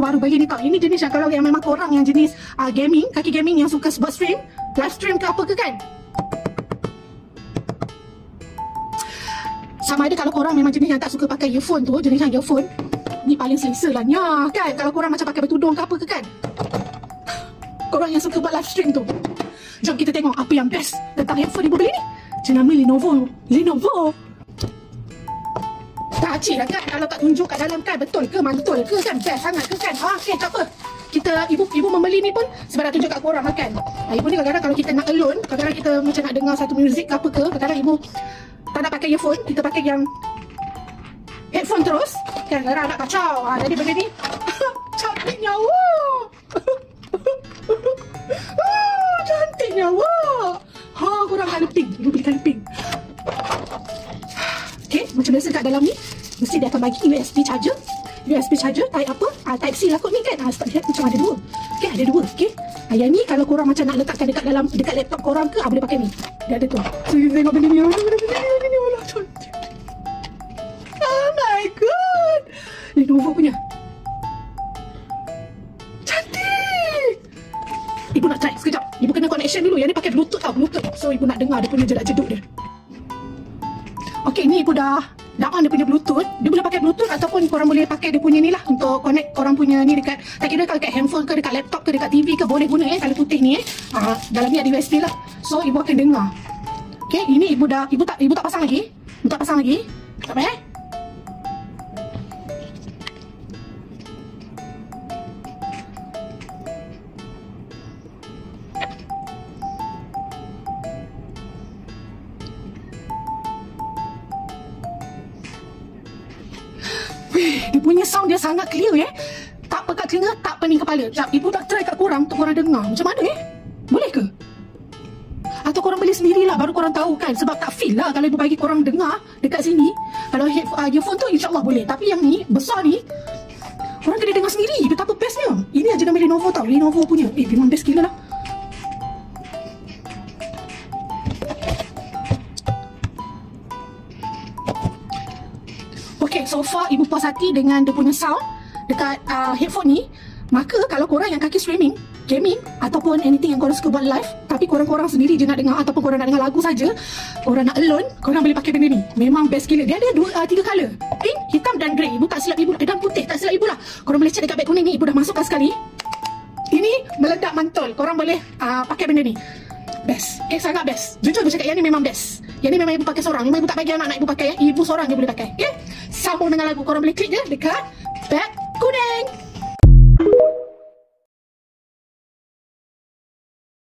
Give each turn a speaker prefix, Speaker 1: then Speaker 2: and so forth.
Speaker 1: baru beli ni tau. Ini jenis yang kalau yang memang korang yang jenis gaming, kaki gaming yang suka buat stream, live stream ke apa ke kan, sama ada kalau korang memang jenis yang tak suka pakai earphone tu, jenis yang earphone ni paling selesa lah nya kan. Kalau korang macam pakai bertudung ke apa ke kan, korang yang suka buat live stream tu, jom kita tengok apa yang best tentang handphone ibu beli ni. Jenama Lenovo. Tak acik lah kan, kalau tak tunjuk kat dalam kan, betul ke, mantul ke kan, best sangat ke kan. Okay, tak apa, kita ibu membeli ni pun sebab nak tunjuk kat korang lah kan. Ibu ni kadang-kadang kalau kita nak alone, kadang-kadang kita macam nak dengar satu muzik ke apa ke, kadang-kadang ibu tak nak pakai earphone, kita pakai yang headphone terus kan, kadang-kadang nak kacau. Jadi benda ni cantiknya, wow. Cantiknya, wow. Korang colour pink, ibu beli colour pink. Okay, macam biasa kat dalam ni mesti dia akan bagi USB charger type apa, type C lah kot ni kan. Sebab dia macam ada dua. Okay, ada dua. Okay, yang ni kalau korang macam nak letakkan dekat laptop korang ke, boleh pakai ni, dia ada tu. So kita tengok benda ni, Allah cantik. Oh my god, Lenovo punya cantik. Ibu nak try sekejap. Ibu kena connection dulu. Yang ni pakai Bluetooth tau, Bluetooth. So ibu nak dengar dia punya jedak-jeduk dia. Okay, ni ibu dah on dia punya Bluetooth. Dia boleh pakai Bluetooth ataupun korang boleh pakai dia punya ni lah untuk connect korang punya ni dekat, tak kira kalau dekat handphone ke, dekat laptop ke, dekat TV ke, boleh guna kalau putih ni dalam ni ada USB lah. So ibu akan dengar. Okay, ini ibu tak pasang lagi. Ibu tak pasang lagi. Tak payah. Dia punya sound dia sangat clear tak pekat telinga, tak pening kepala. Sekejap, ibu nak try kat korang untuk korang dengar. Macam mana boleh ke? Atau korang beli sendirilah baru korang tahu kan. Sebab tak feel lah kalau ibu bagi korang dengar dekat sini. Kalau earphone tu insyaAllah boleh. Tapi yang ni, besar ni, korang kena dengar sendiri betapa bestnya. Ini aja nama Lenovo tau, Lenovo punya. Memang best gila lah. Okay, so far ibu puas hati dengan dia punya sound dekat headphone ni. Maka kalau korang yang kaki streaming, gaming ataupun anything yang korang suka buat live, tapi korang sendiri je nak dengar ataupun korang nak dengar lagu saja, korang nak alone, korang boleh pakai benda ni. Memang best gila. Dia ada tiga color, pink, hitam dan grey. Ibu tak silap ibu, dan putih tak silap ibu lah. Korang boleh check dekat beg kuning ni, ibu dah masukkan sekali. Ini meledak mantul. Korang boleh pakai benda ni. Best. Okay, sangat best. Jujur ibu cakap yang ni memang best. Yang ni memang ibu pakai seorang. Memang ibu tak bagi anak-anak ibu pakai. Ibu seorang je boleh pakai. Okay, sambung dengan lagu. Korang boleh klik je dekat beg kuning.